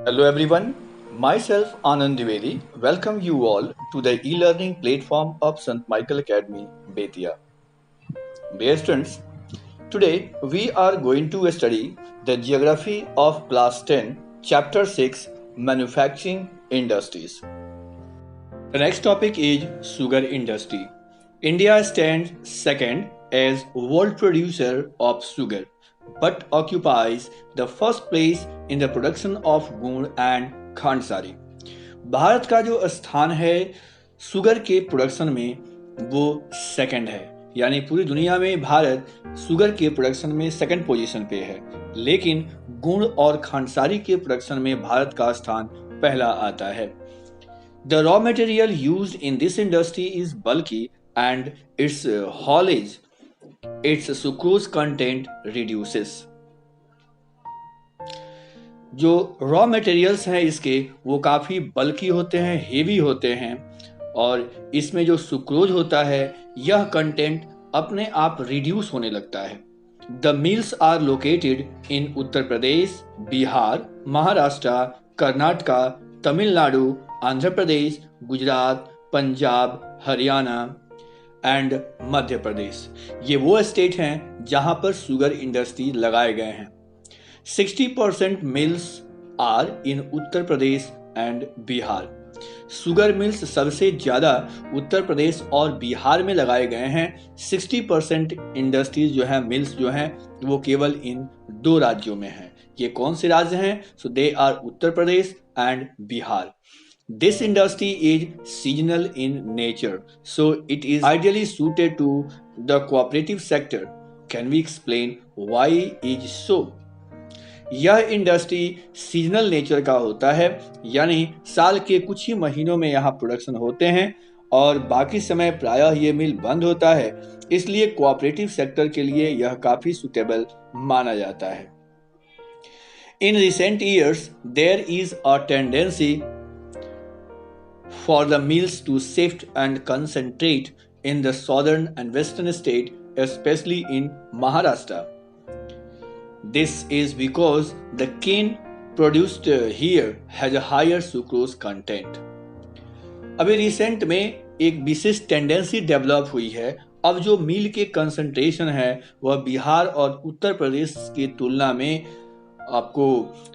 Hello everyone, myself Anand Dwivedi welcome you all to the e-learning platform of St. Michael Academy, Betia. Dear students, today we are going to study the geography of class 10, chapter 6, manufacturing industries. The next topic is sugar industry. India stands second as world producer of sugar but occupies the first place in the production of गुड़ and खांडसारी. भारत का जो स्थान है sugar के production में वो second है, यानी पूरी दुनिया में भारत शुगर के प्रोडक्शन में सेकंड पोजीशन पे है, लेकिन गुड़ और खांडसारी के प्रोडक्शन में भारत का स्थान पहला आता है. The raw material used in this industry is bulky and its haulage, its sucrose content reduces. जो रॉ मटेरियल्स हैं इसके वो काफ़ी बल्कि होते हैं, हेवी होते हैं, और इसमें जो सुक्रोज होता है यह कंटेंट अपने आप रिड्यूस होने लगता है. The mills are located in Uttar Pradesh, Bihar, Maharashtra, Karnataka, Tamil Nadu, Andhra Pradesh, Gujarat, Punjab, Haryana and Madhya Pradesh. ये वो स्टेट हैं जहां पर शुगर इंडस्ट्री लगाए गए हैं. 60% mills are in Uttar Pradesh and Bihar. Sugar mills सबसे ज़्यादा उत्तर प्रदेश और बिहार में लगाए गए हैं. 60% इंडस्ट्रीज जो है, मिल्स जो हैं, वो केवल इन दो राज्यों में हैं. ये कौन से राज्य हैं? So they are Uttar Pradesh and Bihar. This industry is seasonal in nature, so it is ideally suited to the cooperative sector. Can we explain why is so? यह इंडस्ट्री सीजनल नेचर का होता है, यानी साल के कुछ ही महीनों में यहाँ प्रोडक्शन होते हैं और बाकी समय प्रायः ये मिल बंद होता है, इसलिए कोऑपरेटिव सेक्टर के लिए यह काफ़ी सुटेबल माना जाता है. In recent years, there is a tendency for the mills to shift and concentrate in the southern and western state, especially in Maharashtra. This is because the cane produced here has a higher sucrose content. अभी recent में एक विशेष tendency develop हुई है. अब जो मिल के concentration है वह बिहार और उत्तर प्रदेश की तुलना में आपको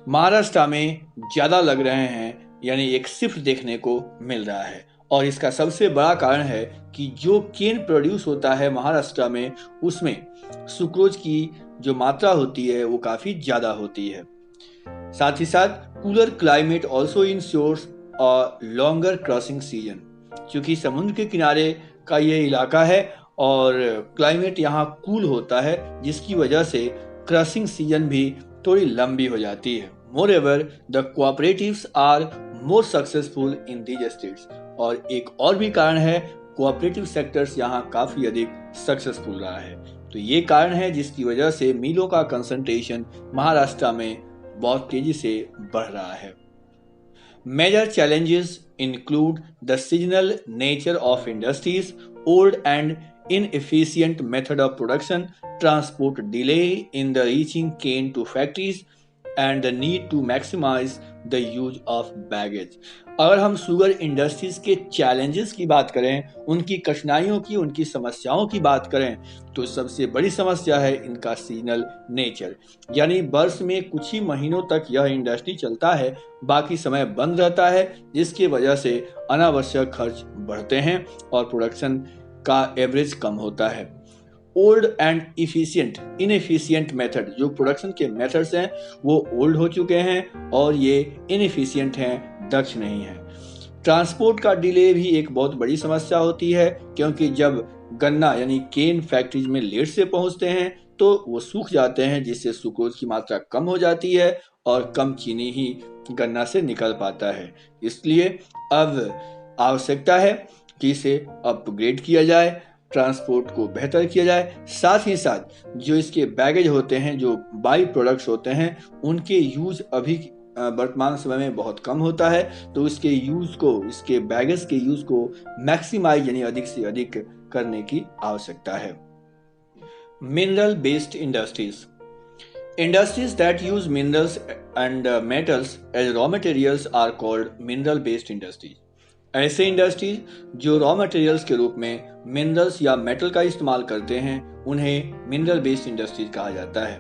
महाराष्ट्र में ज़्यादा लग रहे हैं, यानी एक शिफ्ट देखने को मिल रहा है. और इसका सबसे बड़ा कारण है कि जो केन प्रोड्यूस होता है महाराष्ट्र में, उसमें सुक्रोज की जो मात्रा होती है वो काफ़ी ज़्यादा होती है. साथ ही साथ cooler climate also ensures a longer crushing season. चूँकि समुद्र के किनारे का ये इलाका है और क्लाइमेट यहाँ कूल होता है, जिसकी वजह से क्रॉसिंग सीजन भी थोड़ी लंबी हो जाती है. Moreover, the cooperatives are more successful in these states. और एक और भी कारण है, कोऑपरेटिव सेक्टर्स यहाँ काफ़ी अधिक सक्सेसफुल रहा है. तो ये कारण है जिसकी वजह से मिलों का कंसंट्रेशन महाराष्ट्र में बहुत तेजी से बढ़ रहा है. Major challenges include the seasonal nature of industries, old and inefficient method of production, transport delay in the reaching cane to factories, and the need to maximize the use of baggage. अगर हम sugar industries के challenges की बात करें, उनकी कठिनाइयों की, उनकी समस्याओं की बात करें, तो सबसे बड़ी समस्या है इनका सीजनल नेचर, यानी वर्ष में कुछ ही महीनों तक यह इंडस्ट्री चलता है, बाकी समय बंद रहता है, जिसकी वजह से अनावश्यक खर्च बढ़ते हैं और प्रोडक्शन का एवरेज कम होता है. ओल्ड एंड इनएफिशिएंट मेथड, जो प्रोडक्शन के मेथड्स हैं वो ओल्ड हो चुके हैं और ये इनएफिशिएंट हैं, दक्ष नहीं हैं. ट्रांसपोर्ट का डिले भी एक बहुत बड़ी समस्या होती है, क्योंकि जब गन्ना यानी केन फैक्ट्रीज में लेट से पहुंचते हैं तो वो सूख जाते हैं, जिससे सुक्रोज की मात्रा कम हो जाती है और कम चीनी ही गन्ना से निकल पाता है. इसलिए अब आवश्यकता है कि इसे अपग्रेड किया जाए, ट्रांसपोर्ट को बेहतर किया जाए. साथ ही साथ जो इसके बैगेज होते हैं, जो बाई प्रोडक्ट्स होते हैं, उनके यूज वर्तमान समय में बहुत कम होता है, तो इसके यूज को, इसके बैगेज के यूज को मैक्सिमाइज यानी अधिक से अधिक करने की आवश्यकता है। Mineral based industries, industries that use minerals and metals as raw materials are called mineral based industries। ऐसे इंडस्ट्रीज जो रॉ मटेरियल्स के रूप में मिनरल्स या मेटल का इस्तेमाल करते हैं उन्हें मिनरल बेस्ड इंडस्ट्रीज कहा जाता है।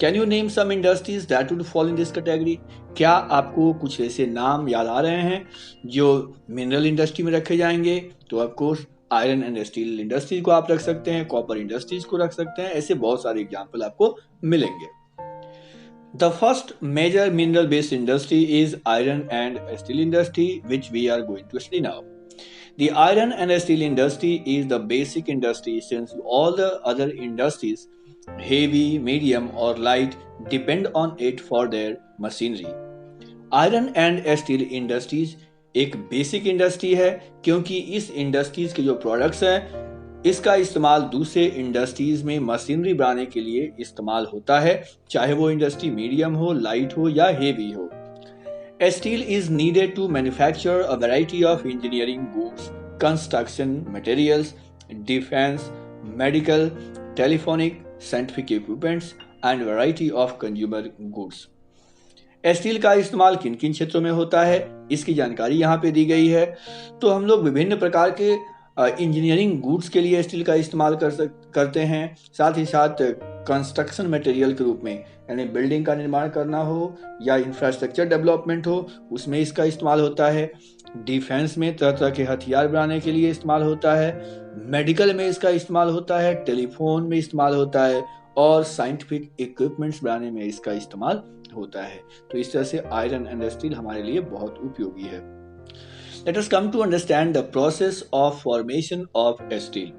Can you name some industries that would fall in this category? क्या आपको कुछ ऐसे नाम याद आ रहे हैं जो मिनरल इंडस्ट्री में रखे जाएंगे? तो of course iron and steel industries को आप रख सकते हैं, कॉपर इंडस्ट्रीज को रख सकते हैं, ऐसे बहुत सारे एग्जाम्पल आपको मिलेंगे। The first major mineral based industry is iron and steel industry, which we are going to study now. The iron and steel industry is the basic industry since all the other industries, heavy, medium or light, depend on it for their machinery. Iron and steel industries एक basic industry है क्योंकि इस industries के जो products हैं इसका इस्तेमाल दूसरे इंडस्ट्रीज में मशीनरी बनाने के लिए इस्तेमाल होता है, चाहे वो इंडस्ट्री मीडियम हो, लाइट हो या हेवी हो। Steel is needed to manufacture a variety of engineering goods, construction materials, defence, medical, telephonic, scientific equipments and variety of consumer goods. Steel का इस्तेमाल किन किन क्षेत्रों में होता है इसकी जानकारी यहाँ पे दी गई है। तो हम लोग विभिन्न प्रकार के इंजीनियरिंग गुड्स के लिए स्टील का इस्तेमाल करते हैं, साथ ही साथ कंस्ट्रक्शन मटेरियल के रूप में, यानी बिल्डिंग का निर्माण करना हो या इंफ्रास्ट्रक्चर डेवलपमेंट हो उसमें इसका इस्तेमाल होता है। डिफेंस में तरह तरह के हथियार बनाने के लिए इस्तेमाल होता है, मेडिकल में इसका इस्तेमाल होता है, टेलीफोन में इस्तेमाल होता है और साइंटिफिक इक्विपमेंट्स बनाने में इसका इस्तेमाल होता है। तो इस तरह से आयरन एंड स्टील हमारे लिए बहुत उपयोगी है। Let us come to understand the process of formation of steel.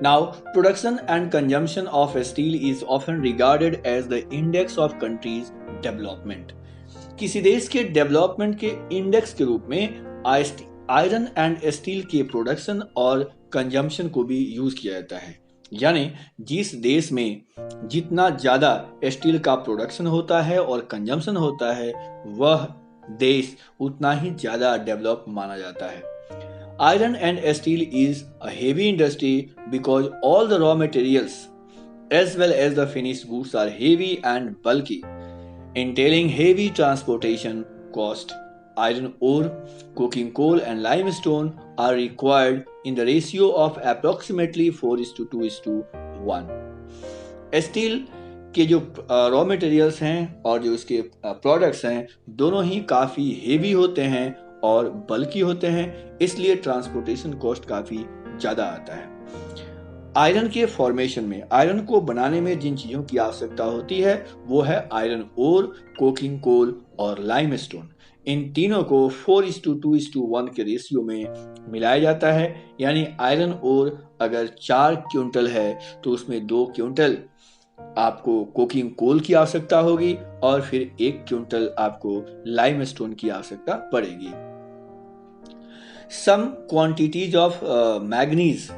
Now, production and consumption of steel is often regarded as the index of country's development. किसी देश के डेवलपमेंट के इंडेक्स के रूप में आयरन एंड स्टील के production और consumption को भी यूज किया जाता है, यानी जिस देश में जितना ज्यादा स्टील का प्रोडक्शन होता है और कंजम्पशन होता है वह देश उतना ही ज्यादा डेवलप माना जाता है। Iron and steel is a heavy industry because all the raw materials as well as the finished goods are heavy and bulky, entailing heavy transportation cost. Iron ore, coking coal and limestone are required in the ratio of approximately 4:2:1. Steel के जो raw materials हैं और जो इसके products हैं दोनों ही काफ़ी heavy होते हैं और बल्कि होते हैं, इसलिए ट्रांसपोर्टेशन कॉस्ट काफ़ी ज़्यादा आता है। आयरन के फॉर्मेशन में, आयरन को बनाने में जिन चीज़ों की आवश्यकता होती है वो है आयरन ओर, कोकिंग कोल और लाइमस्टोन। इन तीनों को 4:2:1 के रेशियो में मिलाया जाता है, यानी आयरन ओर अगर 4 क्विंटल है तो उसमें 2 क्विंटल आपको कोकिंग कोल की आवश्यकता होगी और फिर 1 क्विंटल आपको लाइमस्टोन की आवश्यकता पड़ेगी। Some quantities of manganese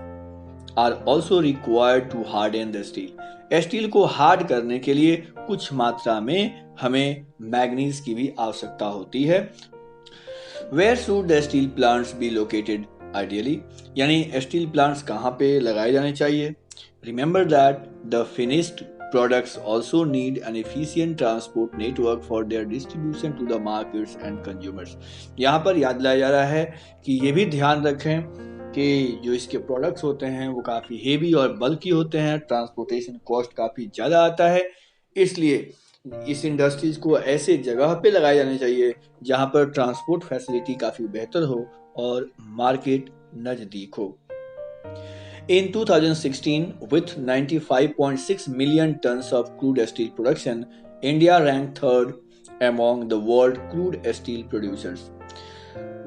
are also required to harden the steel. Steel को हार्ड करने के लिए कुछ मात्रा में हमें मैग्नीज की भी आवश्यकता होती है। Where should the steel plants be located ideally, यानी स्टील प्लांट्स कहाँ पे लगाए जाने चाहिए? Remember that the finished products also need an efficient transport network for their distribution to the markets and consumers। यहाँ पर याद दिलाया जा रहा है कि ये भी ध्यान रखें कि जो इसके प्रोडक्ट्स होते हैं वो काफ़ी हेवी और बल्कि होते हैं, ट्रांसपोर्टेशन कॉस्ट काफ़ी ज़्यादा आता है, इसलिए इस इंडस्ट्रीज को ऐसे जगह पे लगाए जाने चाहिए जहाँ पर ट्रांसपोर्ट फैसिलिटी काफ़ी बेहतर हो और मार्केट नज़दीक हो। In 2016, with 95.6 million tons of crude steel production, India ranked third among the world crude steel producers.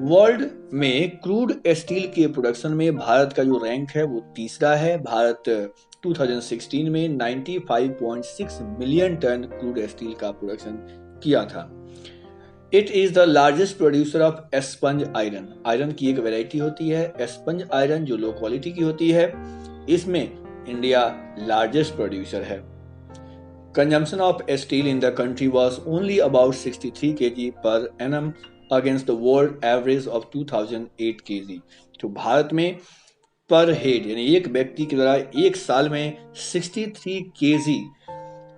World में क्रूड स्टील के प्रोडक्शन में भारत का जो रैंक है वो तीसरा है। भारत 2016 में 95.6 मिलियन टन क्रूड स्टील का प्रोडक्शन किया था। It is the largest producer of sponge iron. Iron की एक वैरायटी होती है स्पंज आयरन जो लो क्वालिटी की होती है, इसमें इंडिया लार्जेस्ट प्रोड्यूसर है। Consumption of steel in the country was only about 63 kg per annum against the world average of 2008 kg. तो भारत में पर हेड यानी एक व्यक्ति के द्वारा एक साल में 63 केजी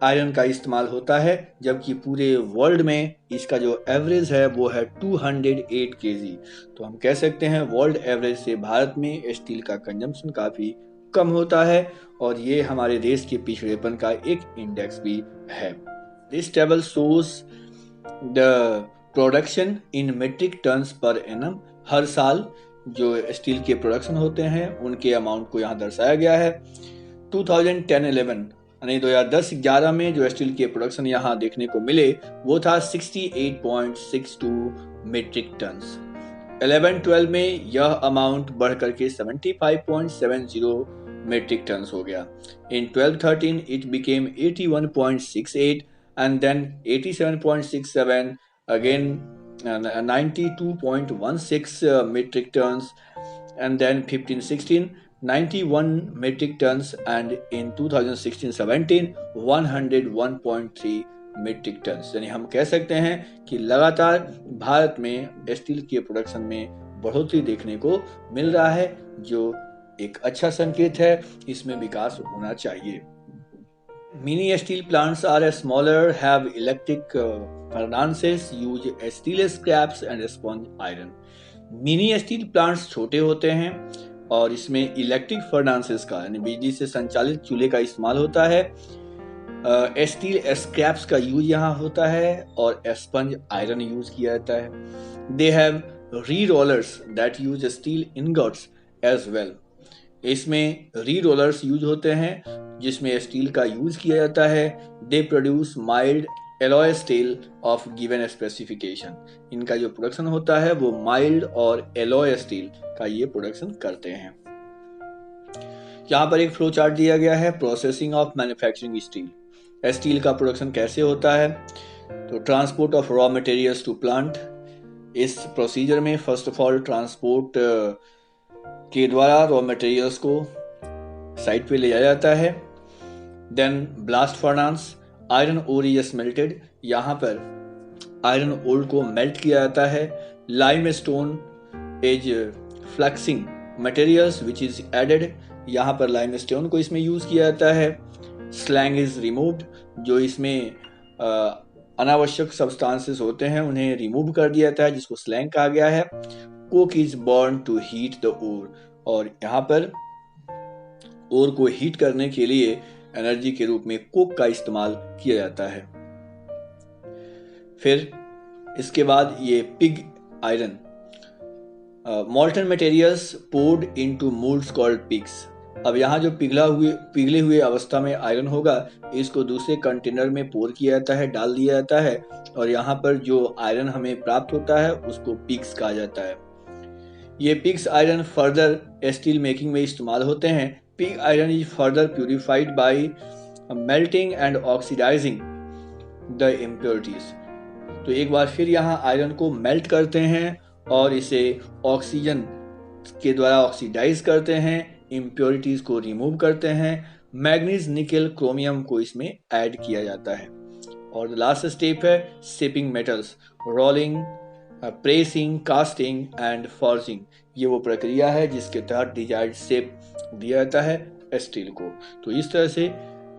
आयरन का इस्तेमाल होता है, जबकि पूरे वर्ल्ड में इसका जो एवरेज है वो है 208 केजी। तो हम कह सकते हैं वर्ल्ड एवरेज से भारत में स्टील का कंजम्पशन काफ़ी कम होता है और ये हमारे देश के पिछड़ेपन का एक इंडेक्स भी है। This table shows the production in metric tons per annum. हर साल जो स्टील के प्रोडक्शन होते हैं उनके अमाउंट को यहाँ दर्शाया गया है। 2010-11 यानी 2010-11 में जो स्टील के प्रोडक्शन यहाँ देखने को मिले वो था 68.62 मीट्रिक टन्स। 11-12 में यह अमाउंट बढ़ करके 75.70 मीट्रिक टन्स हो गया। In 12-13 it became 81.68 and then 87.67, again 92.16 metric tons, and then 15-16 91 metric tons, and in 2016-17 101.3 metric tons। यानी हम कह सकते हैं कि लगातार भारत में स्टील के प्रोडक्शन में बढ़ोतरी देखने को मिल रहा है, जो एक अच्छा संकेत है। इसमें विकास होना चाहिए। Many steel plants are smaller, have electric furnaces, use steel scraps and sponge iron। Mini steel plants छोटे होते हैं और इसमें इलेक्ट्रिक फर्नांसेस का यानी बिजली से संचालित चूल्हे का इस्तेमाल होता है। स्टील स्क्रैप्स का यूज यहाँ होता है और स्पंज आयरन यूज किया जाता है। They have re rollers that use steel ingots as well. इसमें री रोलर्स यूज होते हैं जिसमें स्टील का यूज किया जाता है। They produce mild alloy steel of given specification. इनका जो प्रोडक्शन होता है वो माइल्ड और एलॉय स्टील का ये प्रोडक्शन करते हैं। यहाँ पर एक फ्लो चार्ट दिया गया है processing of manufacturing steel. Steel का प्रोडक्शन कैसे होता है? तो transport of raw materials to plant. इस प्रोसीजर में फर्स्ट ऑफ ऑल ट्रांसपोर्ट के द्वारा रॉ मटेरियल्स को साइट पे ले जाया जाता है। Then blast furnace, iron ore is smelted. यहाँ पर आयरन ओर को मेल्ट किया जाता है। Limestone is fluxing materials which is added. यहाँ पर लाइम स्टोन को इसमें यूज किया जाता है। स्लैंग इज रिमूव्ड, जो इसमें अनावश्यक सब्सटेंसेस होते हैं उन्हें रिमूव कर दिया जाता है, जिसको स्लैंग कहा गया है। Coke is burn to heat the ore, और यहाँ पर ओर को हीट करने के लिए एनर्जी के रूप में कोक का इस्तेमाल किया जाता है। फिर इसके बाद ये pig iron, molten materials poured into moulds called pigs. अब यहाँ जो पिघले हुए अवस्था में आयरन होगा इसको दूसरे कंटेनर में पोर किया जाता है, डाल दिया जाता है, और यहाँ पर जो आयरन हमें प्राप्त होता है उसको पिग्स कहा जाता है। ये pigs iron further steel making में इस्तेमाल होते हैं। Pig iron is further purified by melting and oxidising the impurities. तो एक बार फिर यहाँ आयरन को मेल्ट करते हैं और इसे ऑक्सीजन के द्वारा ऑक्सीडाइज करते हैं, इम्प्योरिटीज को रिमूव करते हैं। मैग्नीज, निकेल, क्रोमियम को इसमें ऐड किया जाता है। और लास्ट स्टेप है shaping metals, rolling, pressing, casting and forging. ये वो प्रक्रिया है जिसके तहत डिजायर्ड शेप दिया जाता है स्टील को। तो इस तरह से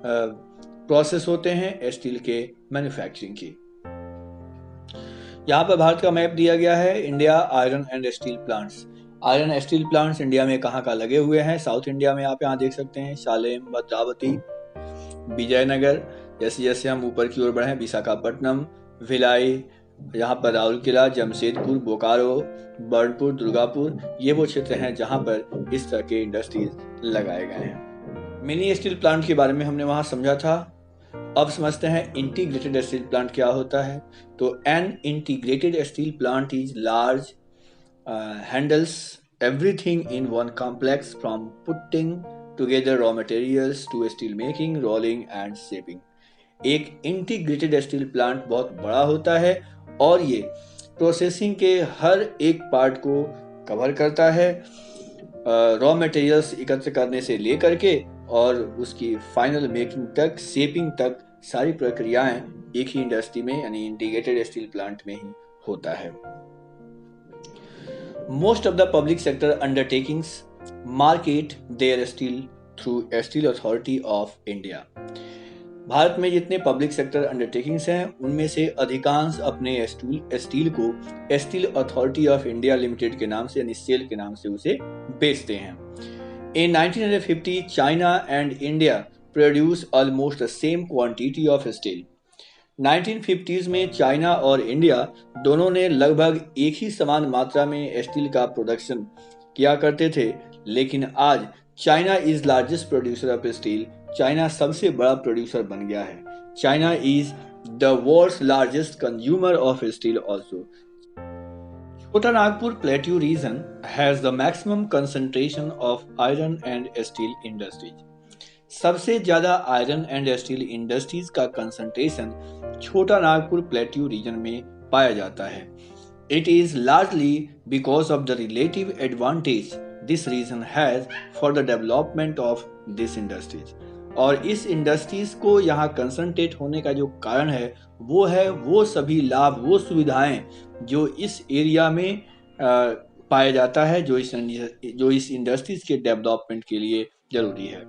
प्रोसेस होते हैं स्टील के मैन्युफैक्चरिंग की। यहाँ पर भारत का मैप दिया गया है, India iron and steel plants. Iron steel plants India में कहाँ कहाँ लगे हुए हैं? साउथ इंडिया में आप यहाँ देख सकते हैं सालेम, भद्रावती, विजयनगर। जैसे जैसे हम ऊपर की ओर बढ़े विशाखापट्टनम, भिलाई, यहाँ पर राउरकेला, जमशेदपुर, बोकारो, बर्नपुर, दुर्गापुर, ये वो क्षेत्र हैं जहाँ पर इस तरह के इंडस्ट्रीज लगाए गए हैं। मिनी स्टील प्लांट के बारे में हमने वहाँ समझा था। अब समझते हैं इंटीग्रेटेड स्टील प्लांट क्या होता है। तो an integrated steel plant is large, handles everything in one complex from putting together raw materials to steel making, rolling and shaping। एक इंटीग्रेटेड स्टील प्लांट बहुत बड़ा होता है और ये प्रोसेसिंग के हर एक पार्ट को कवर करता है, रॉ मटेरियल्स एकत्र करने से लेकर के और उसकी फाइनल मेकिंग तक, शेपिंग तक सारी प्रक्रियाएं एक ही इंडस्ट्री में यानी इंटीग्रेटेड स्टील प्लांट में ही होता है। Most of the public sector undertakings market their steel through Steel Authority of India. भारत में जितने पब्लिक सेक्टर अंडरटेकिंग्स हैं उनमें से अधिकांश अपने स्टील को steel Authority of India limited के नाम से यानी सेल के नाम से उसे बेचते हैं। In 1950, China and India produce almost the same quantity of steel. 1950s में चाइना और इंडिया दोनों ने लगभग एक ही समान मात्रा में स्टील का प्रोडक्शन किया करते थे, लेकिन आज China is largest producer of steel. China सबसे बड़ा प्रोड्यूसर बन गया है। China is the world's largest consumer of steel also. Chota Nagpur Plateau region has the maximum concentration of iron and steel industries. सबसे ज्यादा आयरन एंड स्टील इंडस्ट्रीज का concentration Chota Nagpur plateau region में पाया जाता है। It is largely because of the relative advantage this region has for the development of this industries. और इस industries को यहाँ कंसंट्रेट होने का जो कारण है वो सभी लाभ, वो सुविधाएं जो इस एरिया में पाया जाता है, जो इस इंडस्ट्रीज के डेवलपमेंट के लिए जरूरी है।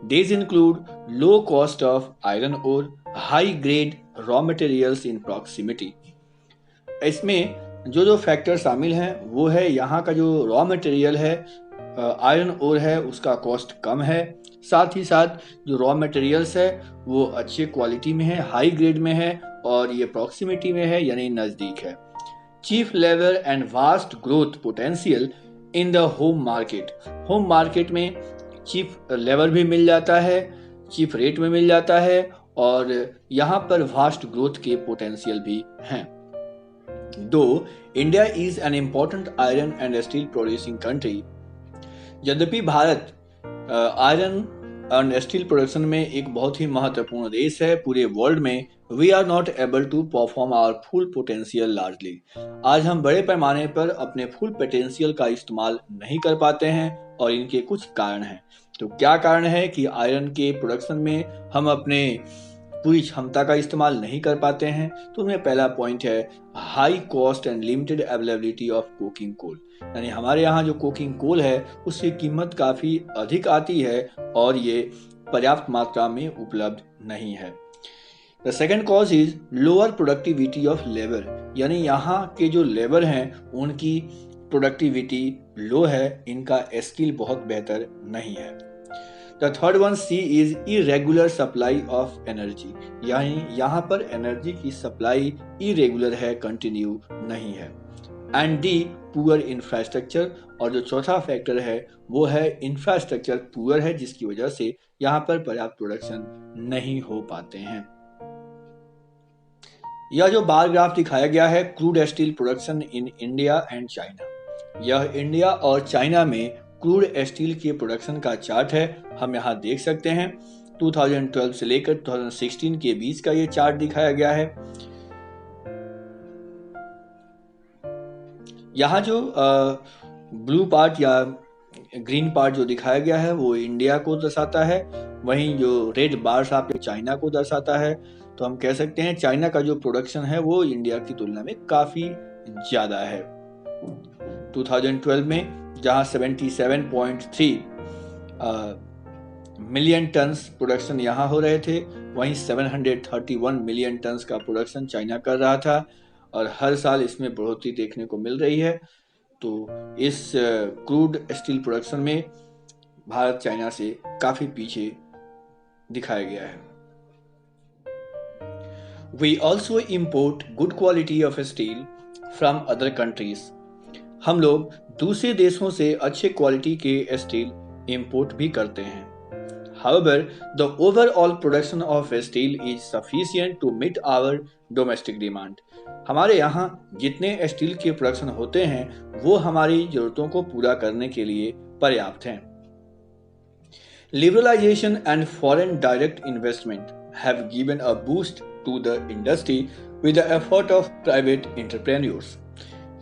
These include low cost of iron ore, high grade raw materials in proximity. इसमें जो फैक्टर शामिल हैं वो है यहाँ का जो रॉ मटेरियल है, आयरन ओर है, उसका कॉस्ट कम है। साथ ही साथ जो रॉ मटेरियल्स है वो अच्छे क्वालिटी में है, हाई ग्रेड में है और ये प्रॉक्सिमिटी में है यानी नज़दीक है। Chief level and vast growth potential in the home market. Home market में चीप लेवल भी मिल जाता है, चीप रेट में मिल जाता है और यहाँ पर वास्ट ग्रोथ के पोटेंशियल भी हैं। Though India is an important iron and steel producing country. यद्यपि भारत आयरन एंड स्टील प्रोडक्शन में एक बहुत ही महत्वपूर्ण देश है पूरे वर्ल्ड में, we are not able to perform our full potential largely. आज हम बड़े पैमाने पर अपने फुल पोटेंशियल का इस्तेमाल नहीं कर पाते हैं और इनके कुछ कारण हैं। तो क्या कारण है कि आयरन के प्रोडक्शन में हम अपने पूरी क्षमता का इस्तेमाल नहीं कर पाते हैं? तो उनमें पहला पॉइंट है high cost and limited availability of coking coal. यानी हमारे यहाँ जो कोकिंग कोल है उसकी कीमत काफ़ी अधिक आती है और ये पर्याप्त मात्रा में उपलब्ध नहीं है। The second cause is lower productivity of labour. यानी यहाँ के जो लेबर हैं उनकी प्रोडक्टिविटी लो है, इनका स्किल बहुत बेहतर नहीं है। The third one C is irregular supply of energy. यानी यहाँ पर एनर्जी की सप्लाई इरेगुलर है, कंटिन्यू नहीं है। And D poor infrastructure. और जो चौथा फैक्टर है वो है इंफ्रास्ट्रक्चर पुअर है, जिसकी वजह से यहाँ पर पर्याप्त प्रोडक्शन नहीं हो पाते हैं। यह जो बार ग्राफ दिखाया गया है crude steel production in India and China, यह इंडिया और चाइना में क्रूड स्टील के प्रोडक्शन का चार्ट है। हम यहाँ देख सकते हैं 2012 से लेकर 2016 के बीच का ये चार्ट दिखाया गया है। यहाँ जो ब्लू पार्ट या ग्रीन पार्ट जो दिखाया गया है वो इंडिया को दर्शाता है, वहीं जो रेड बार्स आप चाइना को दर्शाता है। तो हम कह सकते हैं चाइना का जो प्रोडक्शन है वो इंडिया की तुलना में काफी ज्यादा है। 2012 में जहां 77.3 मिलियन टन्स प्रोडक्शन यहाँ हो रहे थे, वहीं 731 मिलियन टन्स का प्रोडक्शन चाइना कर रहा था और हर साल इसमें बढ़ोतरी देखने को मिल रही है। तो इस क्रूड स्टील प्रोडक्शन में भारत चाइना से काफी पीछे दिखाया गया है। We also import good quality of steel from other countries. हम लोग दूसरे देशों से अच्छे क्वालिटी के स्टील इंपोर्ट भी करते हैं। However, the overall production of steel is sufficient to meet our domestic demand. हमारे यहाँ जितने स्टील के प्रोडक्शन होते हैं वो हमारी जरूरतों को पूरा करने के लिए पर्याप्त हैं। Liberalization and foreign direct investment have given a boost to the industry with the effort of private entrepreneurs.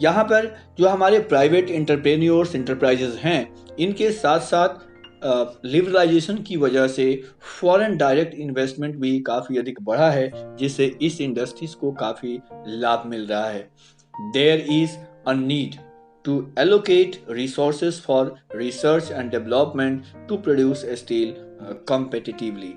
यहाँ पर जो हमारे प्राइवेट एंटरप्रेन्योर्स इंटरप्राइजेज हैं, इनके साथ साथ लिबरलाइजेशन की वजह से फॉरेन डायरेक्ट इन्वेस्टमेंट भी काफ़ी अधिक बढ़ा है, जिससे इस इंडस्ट्रीज को काफ़ी लाभ मिल रहा है। There is a need to allocate resources for research and development to produce steel competitively।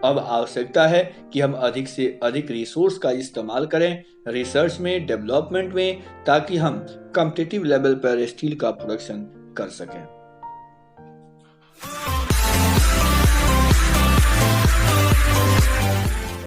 अब आवश्यकता है कि हम अधिक से अधिक रिसोर्स का इस्तेमाल करें रिसर्च में, डेवलपमेंट में, ताकि हम कॉम्पिटिटिव लेवल पर स्टील का प्रोडक्शन कर सकें।